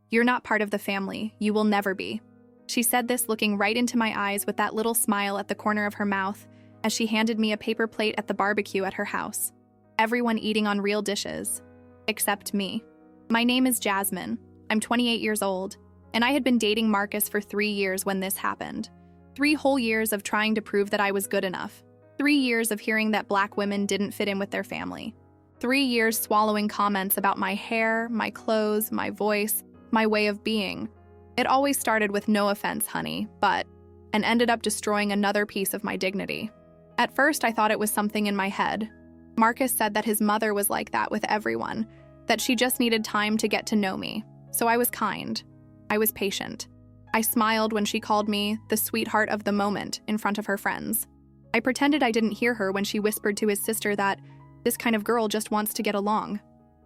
You're not part of the family. You will never be." She said this looking right into my eyes with that little smile at the corner of her mouth as she handed me a paper plate at the barbecue at her house. Everyone eating on real dishes, except me. My name is Jasmine. I'm 28 years old, and I had been dating Marcus for 3 years when this happened. 3 whole years of trying to prove that I was good enough. 3 years of hearing that Black women didn't fit in with their family. 3 years swallowing comments about my hair, my clothes, my voice, my way of being. It always started with "no offense, honey," and ended up destroying another piece of my dignity. At first, I thought it was something in my head. Marcus said that his mother was like that with everyone, that she just needed time to get to know me. So I was kind. I was patient. I smiled when she called me the sweetheart of the moment in front of her friends. I pretended I didn't hear her when she whispered to his sister that this kind of girl just wants to get along.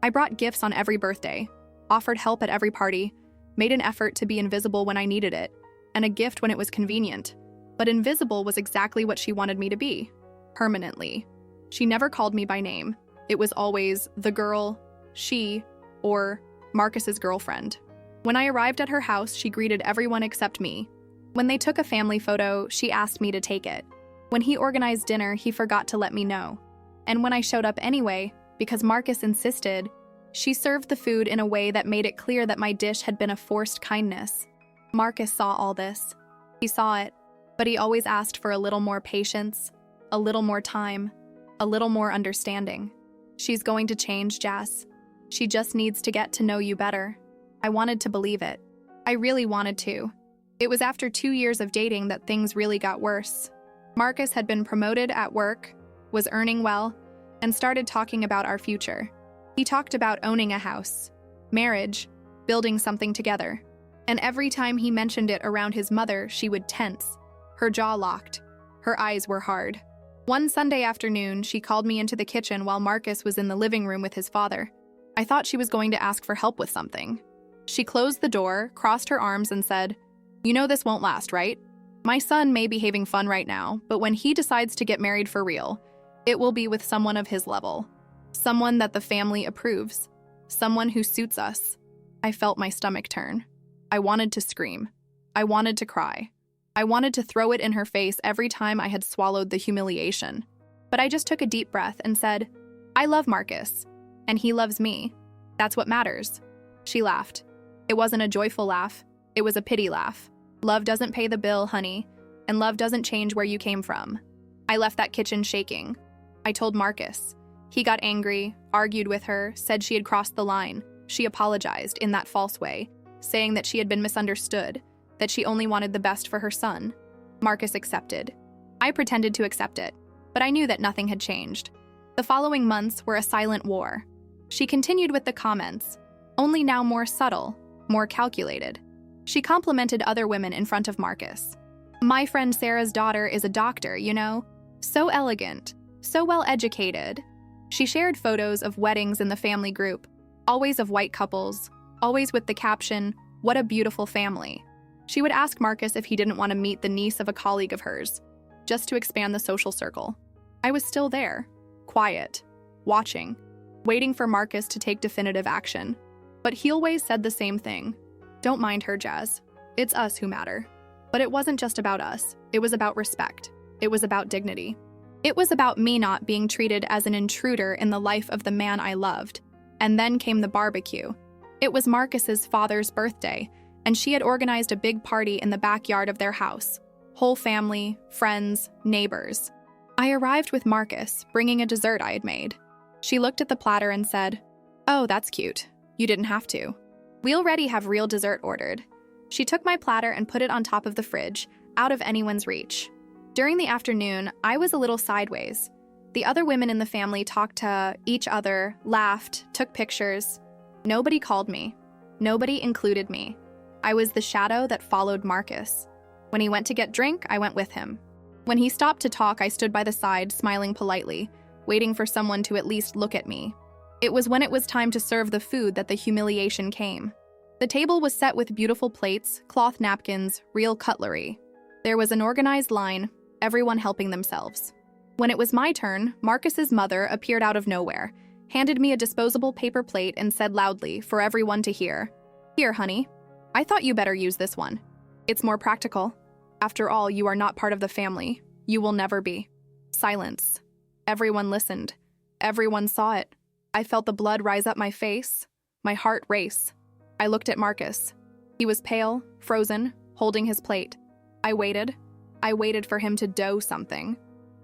I brought gifts on every birthday, offered help at every party, made an effort to be invisible when I needed it, and a gift when it was convenient. But invisible was exactly what she wanted me to be, permanently. She never called me by name. It was always the girl, she, or Marcus's girlfriend. When I arrived at her house, she greeted everyone except me. When they took a family photo, she asked me to take it. When he organized dinner, he forgot to let me know. And when I showed up anyway, because Marcus insisted, she served the food in a way that made it clear that my dish had been a forced kindness. Marcus saw all this. He saw it, but he always asked for a little more patience, a little more time, a little more understanding. She's going to change, Jess. She just needs to get to know you better. I wanted to believe it. I really wanted to. It was after 2 years of dating that things really got worse. Marcus had been promoted at work, was earning well, and started talking about our future. He talked about owning a house, marriage, building something together. And every time he mentioned it around his mother, she would tense. Her jaw locked. Her eyes were hard. One Sunday afternoon, she called me into the kitchen while Marcus was in the living room with his father. I thought she was going to ask for help with something. She closed the door, crossed her arms, and said, "You know this won't last, right? My son may be having fun right now, but when he decides to get married for real, it will be with someone of his level. Someone that the family approves. Someone who suits us." I felt my stomach turn. I wanted to scream. I wanted to cry. I wanted to throw it in her face every time I had swallowed the humiliation. But I just took a deep breath and said, "I love Marcus, and he loves me. That's what matters." She laughed. It wasn't a joyful laugh. It was a pity laugh. Love doesn't pay the bill, honey, and love doesn't change where you came from. I left that kitchen shaking. I told Marcus. He got angry, argued with her, said she had crossed the line. She apologized in that false way, saying that she had been misunderstood, that she only wanted the best for her son. Marcus accepted. I pretended to accept it, but I knew that nothing had changed. The following months were a silent war. She continued with the comments, only now more subtle, more calculated. She complimented other women in front of Marcus. "My friend Sarah's daughter is a doctor, you know? So elegant, so well educated." She shared photos of weddings in the family group, always of white couples, always with the caption, "What a beautiful family." She would ask Marcus if he didn't want to meet the niece of a colleague of hers, just to expand the social circle. I was still there, quiet, watching, waiting for Marcus to take definitive action. But he always said the same thing. "Don't mind her, Jazz. It's us who matter." But it wasn't just about us. It was about respect. It was about dignity. It was about me not being treated as an intruder in the life of the man I loved. And then came the barbecue. It was Marcus's father's birthday, and she had organized a big party in the backyard of their house. Whole family, friends, neighbors. I arrived with Marcus, bringing a dessert I had made. She looked at the platter and said, "Oh, that's cute. You didn't have to. We already have real dessert ordered." She took my platter and put it on top of the fridge, out of anyone's reach. During the afternoon, I was a little sideways. The other women in the family talked to each other, laughed, took pictures. Nobody called me. Nobody included me. I was the shadow that followed Marcus. When he went to get drink, I went with him. When he stopped to talk, I stood by the side, smiling politely, waiting for someone to at least look at me. It was when it was time to serve the food that the humiliation came. The table was set with beautiful plates, cloth napkins, real cutlery. There was an organized line, everyone helping themselves. When it was my turn, Marcus's mother appeared out of nowhere, handed me a disposable paper plate and said loudly, for everyone to hear, Here, honey. I thought you better use this one. It's more practical. After all, you are not part of the family. You will never be. Silence. Everyone listened. Everyone saw it. I felt the blood rise up my face, my heart race. I looked at Marcus. He was pale, frozen, holding his plate. I waited. I waited for him to do something.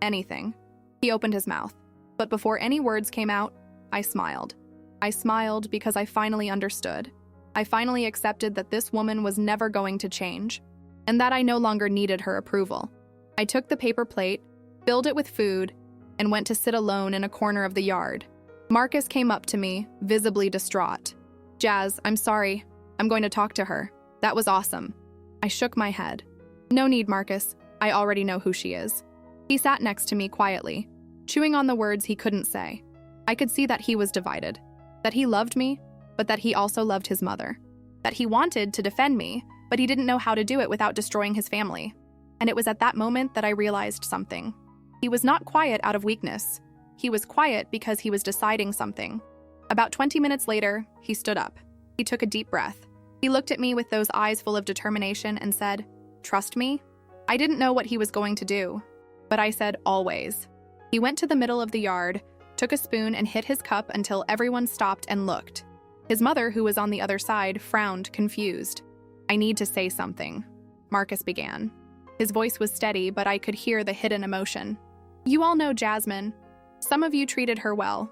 Anything. He opened his mouth. But before any words came out, I smiled. I smiled because I finally understood. I finally accepted that this woman was never going to change, and that I no longer needed her approval. I took the paper plate, filled it with food, and went to sit alone in a corner of the yard. Marcus came up to me, visibly distraught. Jazz, I'm sorry. I'm going to talk to her. That was awesome. I shook my head. No need, Marcus. I already know who she is. He sat next to me quietly, chewing on the words he couldn't say. I could see that he was divided, that he loved me, but that he also loved his mother, that he wanted to defend me, but he didn't know how to do it without destroying his family. And it was at that moment that I realized something. He was not quiet out of weakness. He was quiet because he was deciding something. About 20 minutes later, he stood up. He took a deep breath. He looked at me with those eyes full of determination and said, "Trust me?" I didn't know what he was going to do, but I said, "Always." He went to the middle of the yard, took a spoon and hit his cup until everyone stopped and looked. His mother, who was on the other side, frowned, confused. "I need to say something," Marcus began. His voice was steady, but I could hear the hidden emotion. "You all know Jasmine. Some of you treated her well.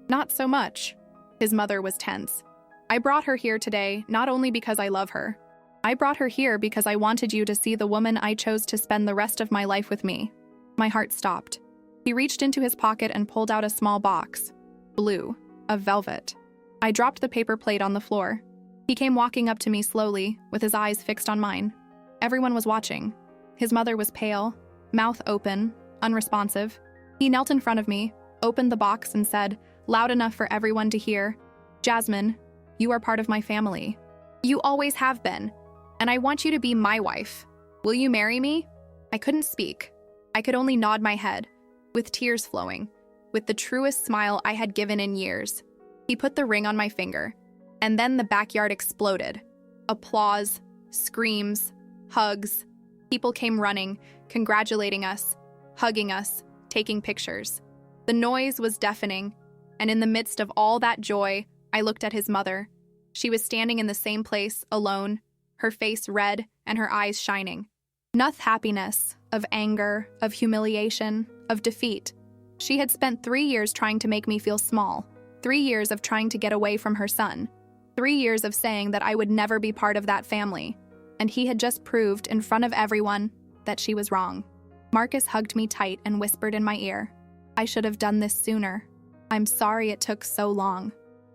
Not so much." His mother was tense. "I brought her here today not only because I love her. I brought her here because I wanted you to see the woman I chose to spend the rest of my life with me." My heart stopped. He reached into his pocket and pulled out a small box. Blue, of velvet. I dropped the paper plate on the floor. He came walking up to me slowly, with his eyes fixed on mine. Everyone was watching. His mother was pale, mouth open, unresponsive. He knelt in front of me, opened the box and said, loud enough for everyone to hear, "Jasmine, you are part of my family. You always have been, and I want you to be my wife. Will you marry me?" I couldn't speak. I could only nod my head, with tears flowing, with the truest smile I had given in years. He put the ring on my finger, and then the backyard exploded. Applause, screams, hugs. People came running, congratulating us, hugging us, taking pictures. The noise was deafening, and in the midst of all that joy, I looked at his mother. She was standing in the same place, alone, her face red and her eyes shining. Not happiness, of anger, of humiliation, of defeat. She had spent 3 years trying to make me feel small, 3 years of trying to get away from her son, 3 years of saying that I would never be part of that family, and he had just proved in front of everyone that she was wrong. Marcus hugged me tight and whispered in my ear, "I should have done this sooner. I'm sorry it took so long."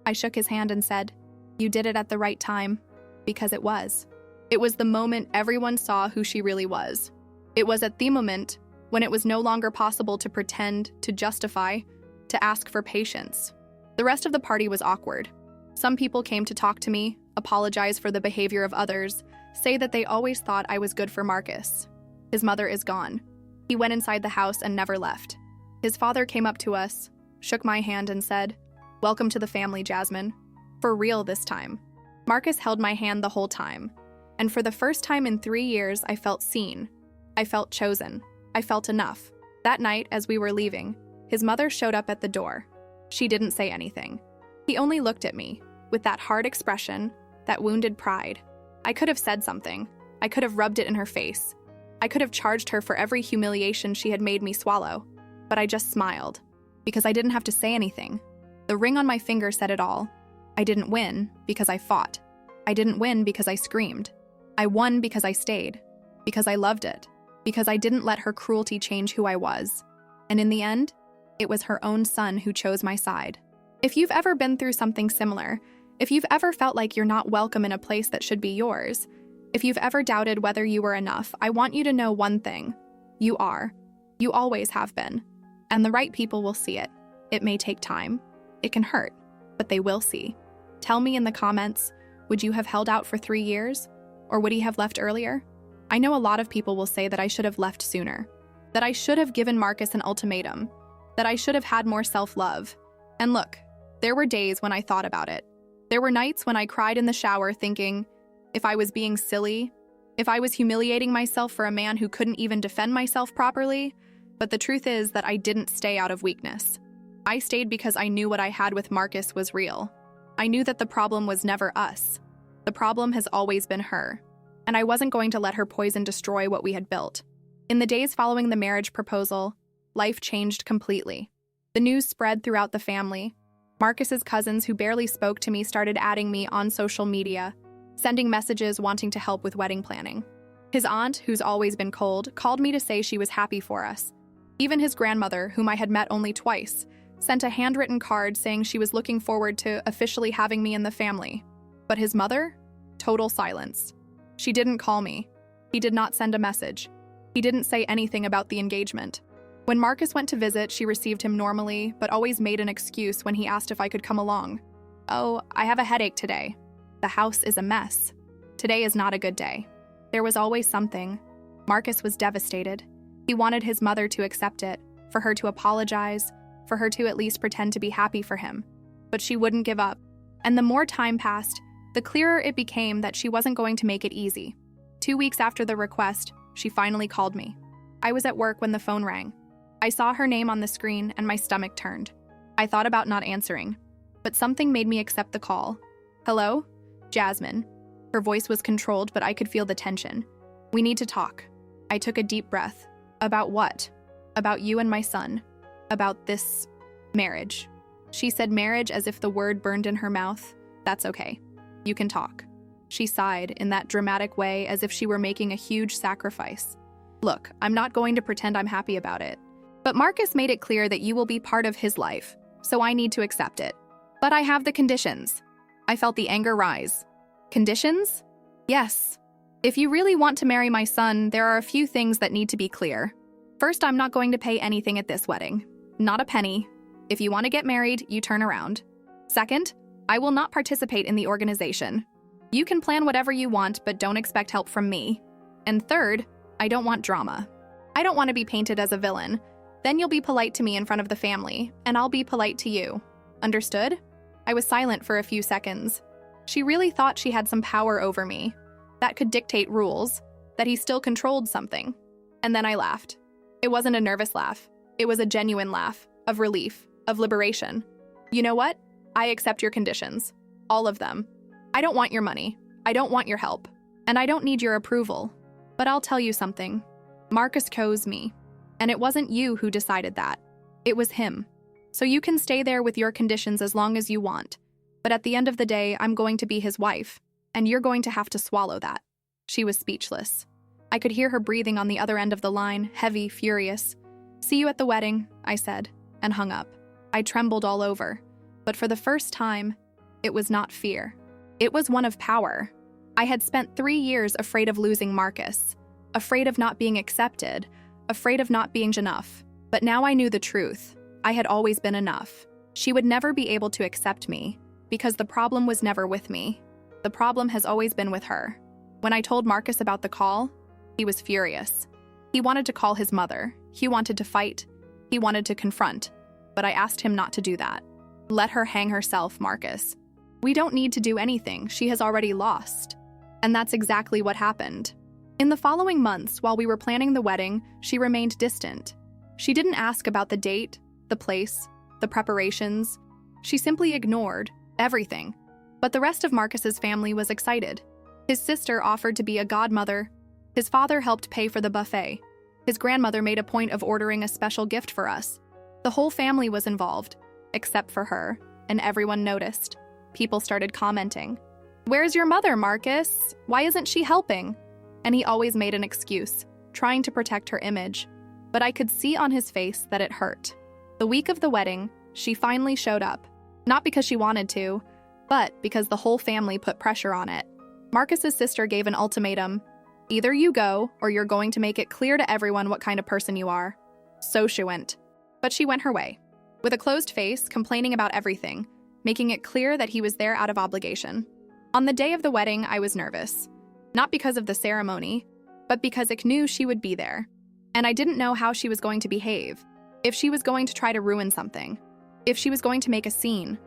I shook his hand and said, "You did it at the right time," because it was. It was the moment everyone saw who she really was. It was at the moment when it was no longer possible to pretend, to justify, to ask for patience. The rest of the party was awkward. Some people came to talk to me, apologize for the behavior of others, say that they always thought I was good for Marcus. His mother is gone. He went inside the house and never left. His father came up to us, shook my hand and said, "Welcome to the family, Jasmine. For real this time." Marcus held my hand the whole time, and for the first time in 3 years, I felt seen. I felt chosen. I felt enough. That night, as we were leaving, his mother showed up at the door. She didn't say anything. He only looked at me, with that hard expression, that wounded pride. I could have said something. I could have rubbed it in her face. I could have charged her for every humiliation she had made me swallow. But I just smiled, because I didn't have to say anything. The ring on my finger said it all. I didn't win because I fought. I didn't win because I screamed. I won because I stayed, because I loved it, because I didn't let her cruelty change who I was. And in the end, it was her own son who chose my side. If you've ever been through something similar, if you've ever felt like you're not welcome in a place that should be yours, if you've ever doubted whether you were enough, I want you to know one thing. You are. You always have been. And the right people will see it. It may take time. It can hurt, but they will see. Tell me in the comments, would you have held out for 3 years? Or would he have left earlier? I know a lot of people will say that I should have left sooner, that I should have given Marcus an ultimatum, that I should have had more self-love. And look, there were days when I thought about it. There were nights when I cried in the shower thinking, if I was being silly, if I was humiliating myself for a man who couldn't even defend myself properly. But the truth is that I didn't stay out of weakness. I stayed because I knew what I had with Marcus was real. I knew that the problem was never us. The problem has always been her. And I wasn't going to let her poison destroy what we had built. In the days following the marriage proposal, life changed completely. The news spread throughout the family. Marcus's cousins, who barely spoke to me, started adding me on social media, sending messages wanting to help with wedding planning. His aunt, who's always been cold, called me to say she was happy for us. Even his grandmother, whom I had met only twice, sent a handwritten card saying she was looking forward to officially having me in the family. But his mother? Total silence. She didn't call me. He did not send a message. He didn't say anything about the engagement. When Marcus went to visit, she received him normally, but always made an excuse when he asked if I could come along. Oh, I have a headache today. The house is a mess. Today is not a good day. There was always something. Marcus was devastated. He wanted his mother to accept it, for her to apologize, for her to at least pretend to be happy for him. But she wouldn't give up. And the more time passed, the clearer it became that she wasn't going to make it easy. 2 weeks after the request, she finally called me. I was at work when the phone rang. I saw her name on the screen and my stomach turned. I thought about not answering, but something made me accept the call. Hello? Jasmine. Her voice was controlled, but I could feel the tension. We need to talk. I took a deep breath. About what? About you and my son. About this marriage. She said marriage as if the word burned in her mouth. That's okay. You can talk. She sighed in that dramatic way as if she were making a huge sacrifice. Look, I'm not going to pretend I'm happy about it. But Marcus made it clear that you will be part of his life, so I need to accept it. But I have the conditions. I felt the anger rise. Conditions? Yes. If you really want to marry my son, there are a few things that need to be clear. First, I'm not going to pay anything at this wedding. Not a penny. If you want to get married, you turn around. Second, I will not participate in the organization. You can plan whatever you want, but don't expect help from me. And third, I don't want drama. I don't want to be painted as a villain. Then you'll be polite to me in front of the family, and I'll be polite to you. Understood? I was silent for a few seconds. She really thought she had some power over me, that could dictate rules, that he still controlled something. And then I laughed. It wasn't a nervous laugh. It was a genuine laugh, of relief, of liberation. You know what? I accept your conditions. All of them. I don't want your money. I don't want your help. And I don't need your approval. But I'll tell you something. Marcus chose me. And it wasn't you who decided that. It was him. So you can stay there with your conditions as long as you want. But at the end of the day, I'm going to be his wife. And you're going to have to swallow that. She was speechless. I could hear her breathing on the other end of the line, heavy, furious. See you at the wedding, I said, and hung up. I trembled all over. But for the first time, it was not fear. It was one of power. I had spent 3 years afraid of losing Marcus, afraid of not being accepted, afraid of not being enough. But now I knew the truth. I had always been enough. She would never be able to accept me, because the problem was never with me. The problem has always been with her. When I told Marcus about the call, he was furious. He wanted to call his mother. He wanted to fight. He wanted to confront. But I asked him not to do that. Let her hang herself, Marcus. We don't need to do anything. She has already lost. And that's exactly what happened. In the following months, while we were planning the wedding, she remained distant. She didn't ask about the date, the place, the preparations. She simply ignored everything. But the rest of Marcus's family was excited. His sister offered to be a godmother. His father helped pay for the buffet. His grandmother made a point of ordering a special gift for us. The whole family was involved, except for her, and everyone noticed. People started commenting. "Where's your mother, Marcus? Why isn't she helping?" And he always made an excuse, trying to protect her image. But I could see on his face that it hurt. The week of the wedding, she finally showed up. Not because she wanted to, but because the whole family put pressure on it. Marcus's sister gave an ultimatum. Either you go, or you're going to make it clear to everyone what kind of person you are. So she went. But she went her way, with a closed face, complaining about everything, making it clear that he was there out of obligation. On the day of the wedding, I was nervous. Not because of the ceremony, but because I knew she would be there. And I didn't know how she was going to behave. If she was going to try to ruin something. If she was going to make a scene.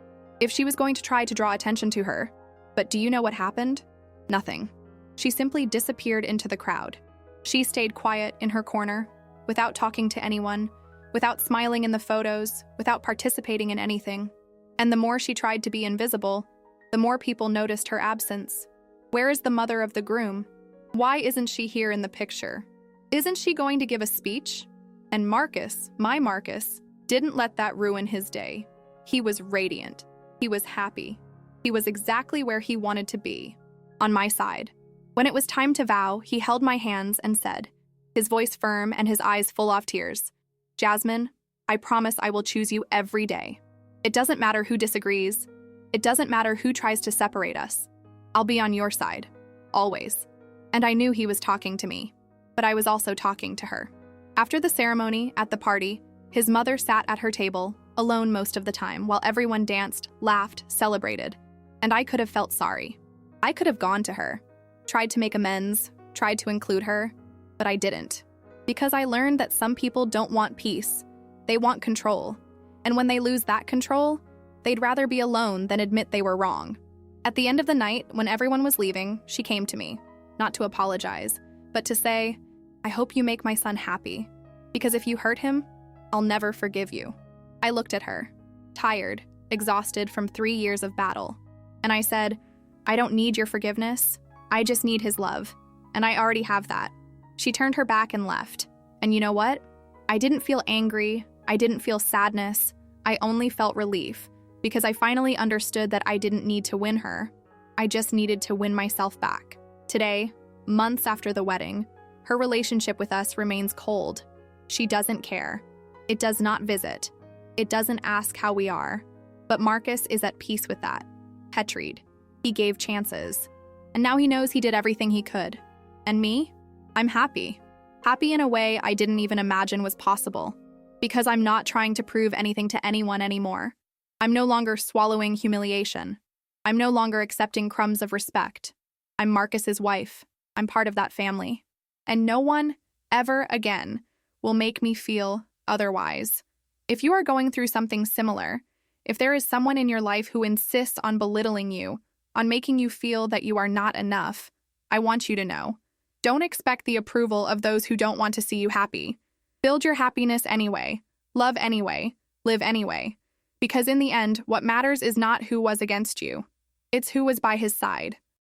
if she was going to try to draw attention to her. But do you know what happened? Nothing. She simply disappeared into the crowd. She stayed quiet in her corner, without talking to anyone, without smiling in the photos, without participating in anything. And the more she tried to be invisible, the more people noticed her absence. Where is the mother of the groom? Why isn't she here in the picture? Isn't she going to give a speech? And Marcus, my Marcus, didn't let that ruin his day. He was radiant. He was happy. He was exactly where he wanted to be, on my side. When it was time to vow, he held my hands and said, his voice firm and his eyes full of tears, "Jasmine, I promise I will choose you every day. It doesn't matter who disagrees. It doesn't matter who tries to separate us. I'll be on your side, always." And I knew he was talking to me, but I was also talking to her. After the ceremony, at the party, his mother sat at her table, alone most of the time, while everyone danced, laughed, celebrated. And I could have felt sorry. I could have gone to her, tried to make amends, tried to include her, but I didn't. Because I learned that some people don't want peace. They want control. And when they lose that control, they'd rather be alone than admit they were wrong. At the end of the night, when everyone was leaving, she came to me, not to apologize, but to say, "I hope you make my son happy, because if you hurt him, I'll never forgive you." I looked at her, tired, exhausted from 3 years of battle, and I said, "I don't need your forgiveness. I just need his love, and I already have that." She turned her back and left. And you know what? I didn't feel angry. I didn't feel sadness. I only felt relief, because I finally understood that I didn't need to win her. I just needed to win myself back. Today, months after the wedding, her relationship with us remains cold. She doesn't care. It does not visit. It doesn't ask how we are. But Marcus is at peace with that. Petried. He gave chances. And now he knows he did everything he could. And me? I'm happy. Happy in a way I didn't even imagine was possible. Because I'm not trying to prove anything to anyone anymore. I'm no longer swallowing humiliation. I'm no longer accepting crumbs of respect. I'm Marcus's wife. I'm part of that family. And no one, ever again, will make me feel otherwise. If you are going through something similar, if there is someone in your life who insists on belittling you, on making you feel that you are not enough, I want you to know. Don't expect the approval of those who don't want to see you happy. Build your happiness anyway. Love anyway. Live anyway. Because in the end, what matters is not who was against you. It's who was by his side.